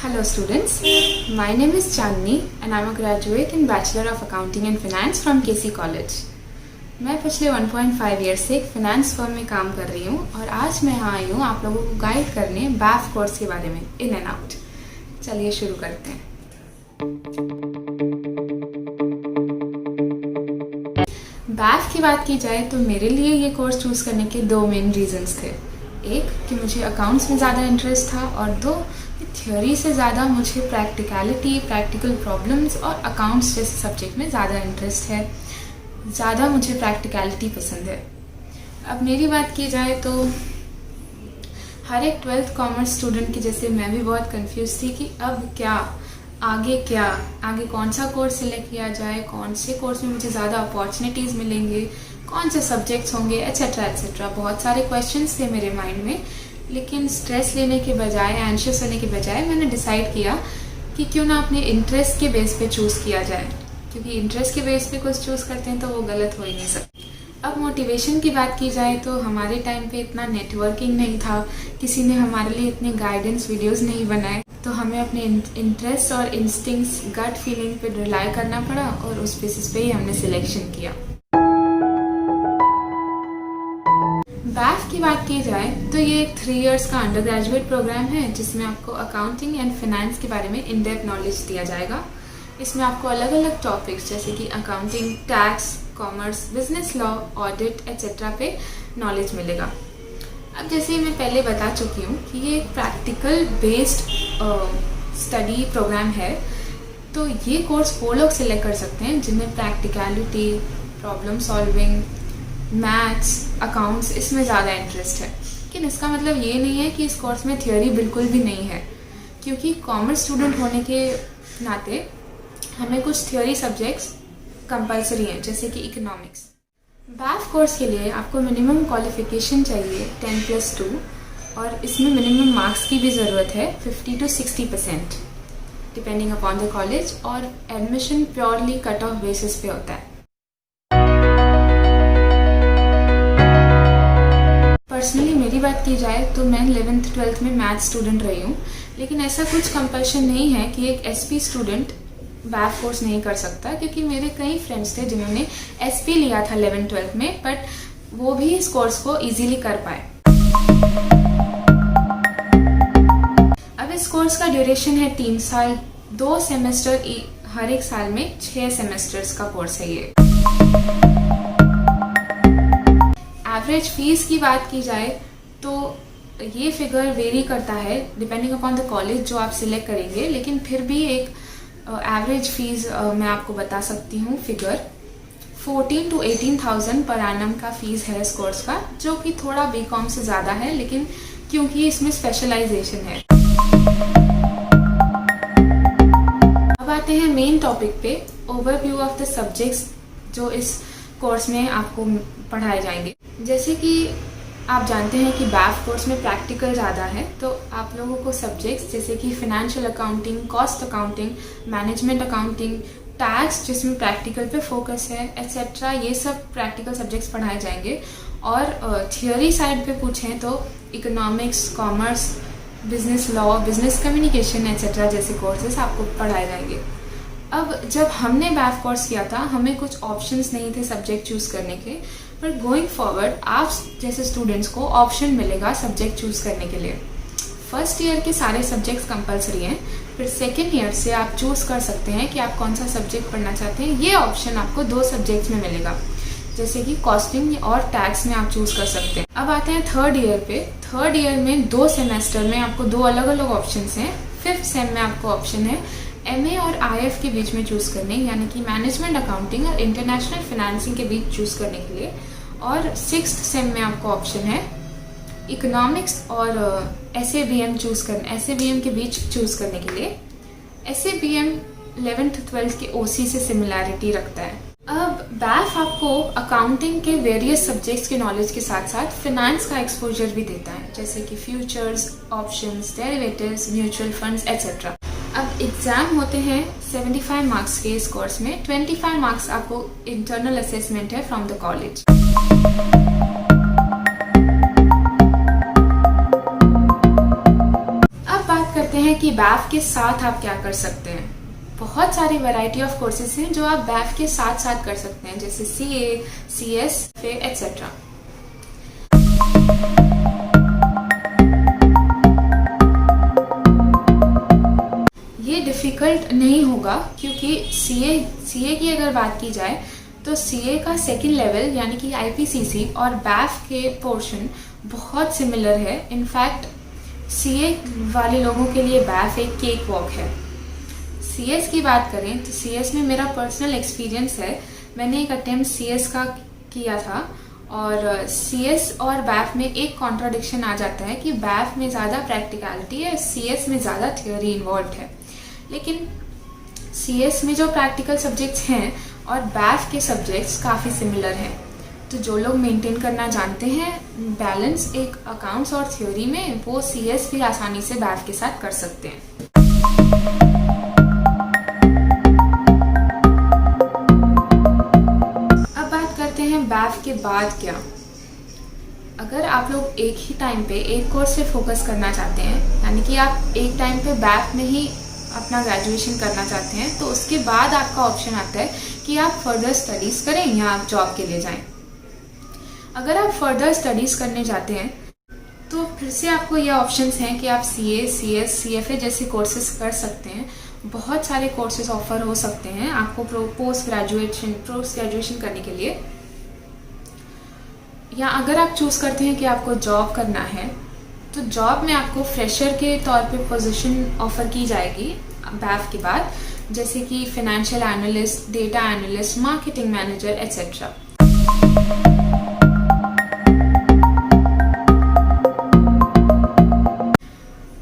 Hello students, my name is Chandni and I am a graduate in Bachelor of Accounting and Finance from KC College. मैं पिछले 1.5 year से एक finance firm में काम कर रही हूँ और आज मैं यहाँ आई हूँ आप लोगों को गाइड करने BAF कोर्स के बारे में इन एंड आउट। चलिए शुरू करते हैं। BAF की बात की जाए तो मेरे लिए ये कोर्स चूज़ करने के दो मेन रीजंस थे। एक कि मुझे अकाउंट्स में ज़्यादा इंटरेस्ट था और दो थ्योरी से ज़्यादा मुझे प्रैक्टिकलिटी, प्रैक्टिकल प्रॉब्लम्स और अकाउंट्स जैसे सब्जेक्ट में ज़्यादा इंटरेस्ट है। ज़्यादा मुझे प्रैक्टिकलिटी पसंद है। अब मेरी बात की जाए तो हर एक 12th कॉमर्स स्टूडेंट की जैसे मैं भी बहुत कंफ्यूज थी कि अब क्या, आगे कौन सा कोर्स सिलेक्ट किया जाए, कौन से कोर्स में मुझे ज़्यादा अपॉर्चुनिटीज़ मिलेंगे, कौन से सब्जेक्ट्स होंगे, एट्सेट्रा एट्सेट्रा। बहुत सारे क्वेश्चंस थे मेरे माइंड में, लेकिन स्ट्रेस लेने के बजाय, एंशियस होने के बजाय मैंने डिसाइड किया कि क्यों ना अपने इंटरेस्ट के बेस पे चूज़ किया जाए, क्योंकि इंटरेस्ट के बेस पे कुछ चूज़ करते हैं तो वो गलत हो ही नहीं सकता। अब मोटिवेशन की बात की जाए तो हमारे टाइम पे इतना नेटवर्किंग नहीं था, किसी ने हमारे लिए इतने गाइडेंस वीडियोस नहीं बनाए, तो हमें अपने इंटरेस्ट और इंस्टिंक्ट्स, गट फीलिंग पे रिलाई करना पड़ा और उस बेसिस पे ही हमने सिलेक्शन किया। BAF की बात की जाए तो ये एक 3 इयर्स का अंडर ग्रेजुएट प्रोग्राम है जिसमें आपको अकाउंटिंग एंड फिनेंस के बारे में इन डेप्थ नॉलेज दिया जाएगा। इसमें आपको अलग अलग टॉपिक्स जैसे कि accounting, tax, commerce, business law, audit etcetera पे नॉलेज मिलेगा। अब जैसे मैं पहले बता चुकी हूँ कि ये एक प्रैक्टिकल बेस्ड स्टडी प्रोग्राम है, तो ये कोर्स वो लोग सिलेक्ट कर सकते हैं जिनमें practicality, problem solving, maths, accounts इसमें ज़्यादा इंटरेस्ट है। लेकिन इसका मतलब ये नहीं है कि इस कोर्स में थियोरी बिल्कुल भी नहीं है, क्योंकि कॉमर्स स्टूडेंट होने के नाते हमें कुछ थियोरी सब्जेक्ट्स कंपलसरी हैं, जैसे कि इकोनॉमिक्स। BAF कोर्स के लिए आपको मिनिमम क्वालिफिकेशन चाहिए 10+2 और इसमें मिनिमम मार्क्स की भी ज़रूरत है 50 to 60% depending upon the college, और admission purely cut off basis पे होता है। पर्सनली मेरी बात की जाए तो मैं 11th 12th में मैथ स्टूडेंट रही हूँ, लेकिन ऐसा कुछ कंपल्शन नहीं है कि एक SP स्टूडेंट BAF कोर्स नहीं कर सकता, क्योंकि मेरे कई फ्रेंड्स थे जिन्होंने SP लिया था 11th 12th में, बट वो भी इस कोर्स को इजीली कर पाए। अब इस कोर्स का ड्यूरेशन है 3 साल, 2 सेमेस्टर, हर एक साल में 6 सेमेस्टर्स का कोर्स है ये। एवरेज फीस की बात की जाए तो ये फिगर वेरी करता है डिपेंडिंग अपॉन द कॉलेज जो आप सिलेक्ट करेंगे, लेकिन फिर भी एक एवरेज फीस मैं आपको बता सकती हूँ। फिगर 14 to 18,000 पर एनम का फीस है इस कोर्स का, जो कि थोड़ा BCom से ज़्यादा है, लेकिन क्योंकि इसमें स्पेशलाइजेशन है। अब आते हैं मेन टॉपिक पे, ओवरव्यू ऑफ द सब्जेक्ट्स जो इस कोर्स में आपको पढ़ाए जाएंगे। जैसे कि आप जानते हैं कि BAF कोर्स में प्रैक्टिकल ज़्यादा है, तो आप लोगों को सब्जेक्ट्स जैसे कि financial accounting, cost accounting, management accounting, tax जिसमें प्रैक्टिकल पे फोकस है, एट्सेट्रा, ये सब प्रैक्टिकल सब्जेक्ट्स पढ़ाए जाएंगे। और थियोरी साइड पे पूछें तो economics, commerce, business law, business communication etcetera जैसे कोर्सेज आपको पढ़ाए जाएंगे। अब जब हमने BAF कोर्स किया था हमें कुछ ऑप्शंस नहीं थे सब्जेक्ट चूज़ करने के, पर गोइंग फॉरवर्ड आप जैसे स्टूडेंट्स को ऑप्शन मिलेगा सब्जेक्ट चूज़ करने के लिए। फर्स्ट ईयर के सारे सब्जेक्ट्स कंपलसरी हैं, फिर सेकेंड ईयर से आप चूज़ कर सकते हैं कि आप कौन सा सब्जेक्ट पढ़ना चाहते हैं। ये ऑप्शन आपको 2 सब्जेक्ट्स में मिलेगा, जैसे कि कॉस्टिंग और टैक्स में आप चूज़ कर सकते हैं। अब आते हैं थर्ड ईयर पे। थर्ड ईयर में 2 सेमेस्टर में आपको 2 अलग अलग ऑप्शन हैं। 5th सेम में आपको ऑप्शन है MA और IF के बीच में चूज़ करने, यानी कि मैनेजमेंट अकाउंटिंग और इंटरनेशनल फाइनेंसिंग के बीच चूज़ करने के लिए, और 6th सेम में आपको ऑप्शन है इकोनॉमिक्स और SABM चूज़ करने, SABM के बीच चूज़ करने के लिए। SABM 11th 12th के OC से सिमिलैरिटी रखता है। अब BAF आपको अकाउंटिंग के वेरियस सब्जेक्ट्स के नॉलेज के साथ साथ फिनेंस का एक्सपोजर भी देता है, जैसे कि futures, options, derivatives, mutual funds etcetera. अब एग्ज़ाम होते हैं 75 मार्क्स के इस कोर्स में। 25 मार्क्स आपको इंटरनल असेसमेंट है फ्रॉम द कॉलेज। अब बात करते हैं कि BAF के साथ आप क्या कर सकते हैं। बहुत सारी वैरायटी ऑफ कोर्सेज हैं जो आप BAF के साथ साथ कर सकते हैं, जैसे CA, CS, etc. ये डिफ़िकल्ट नहीं होगा, क्योंकि CA की अगर बात की जाए तो CA का सेकेंड लेवल यानी कि IPCC और BAF के पोर्शन बहुत सिमिलर है। इनफैक्ट CA वाले लोगों के लिए BAF एक केक वॉक है। CS की बात करें तो CS में मेरा पर्सनल एक्सपीरियंस है। मैंने एक अटेम्प्ट CS का किया था और CS और BAF में एक कॉन्ट्राडिक्शन आ जाता है कि BAF में ज़्यादा प्रैक्टिकलिटी है, CS में ज़्यादा थ्योरी इन्वॉल्व है। लेकिन CS में जो प्रैक्टिकल सब्जेक्ट्स हैं और BAF के सब्जेक्ट्स काफ़ी सिमिलर हैं। तो जो लोग मेंटेन करना जानते हैं बैलेंस एक अकाउंट्स और थ्योरी में, वो CS भी आसानी से BAF के साथ कर सकते हैं। BAF के बाद क्या? अगर आप लोग एक ही टाइम पे एक कोर्स पे फोकस करना चाहते हैं, यानी कि आप एक टाइम पे BAF में ही अपना ग्रेजुएशन करना चाहते हैं, तो उसके बाद आपका ऑप्शन आता है कि आप फर्दर स्टडीज़ करें या आप जॉब के लिए जाएं। अगर आप फर्दर स्टडीज़ करने जाते हैं तो फिर से आपको ये ऑप्शंस हैं कि आप CA, CS, CFA जैसे कोर्सेज कर सकते हैं। बहुत सारे कोर्सेज ऑफर हो सकते हैं आपको पोस्ट ग्रेजुएशन करने के लिए। या अगर आप चूज़ करते हैं कि आपको जॉब करना है, तो जॉब में आपको फ्रेशर के तौर पे पोजीशन ऑफर की जाएगी BAF के बाद, जैसे कि financial analyst, data analyst, marketing manager etc.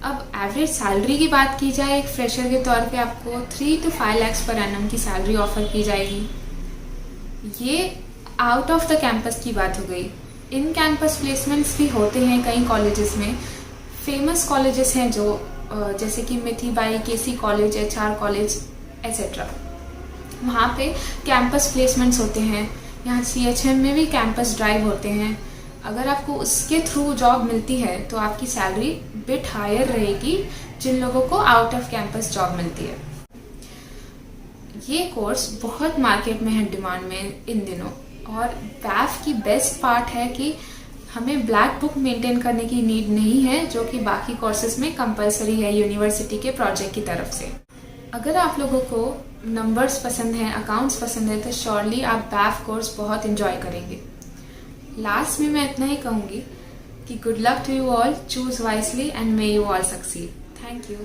अब एवरेज सैलरी की बात की जाए, एक फ्रेशर के तौर पे आपको 3 to 5 lakhs पर एनम की सैलरी ऑफर की जाएगी। ये आउट ऑफ द कैंपस की बात हो गई। इन कैंपस प्लेसमेंट्स भी होते हैं कई कॉलेजेस में। फेमस कॉलेजेस हैं जो जैसे कि मिथिबाई, KC college, HR college etc. वहाँ पे कैंपस प्लेसमेंट्स होते हैं। यहाँ CHM में भी कैंपस ड्राइव होते हैं। अगर आपको उसके थ्रू जॉब मिलती है तो आपकी सैलरी बिट हायर रहेगी जिन लोगों को आउट ऑफ कैंपस जॉब मिलती है। ये कोर्स बहुत मार्केट में है, डिमांड में इन दिनों। और BAF की बेस्ट पार्ट है कि हमें ब्लैक बुक मेंटेन करने की नीड नहीं है, जो कि बाकी कोर्सेज में कंपलसरी है यूनिवर्सिटी के प्रोजेक्ट की तरफ से। अगर आप लोगों को नंबर्स पसंद हैं, अकाउंट्स पसंद है, तो श्योरली आप BAF कोर्स बहुत एंजॉय करेंगे। लास्ट में मैं इतना ही कहूँगी कि good luck to you all, choose wisely and may you all succeed. Thank you.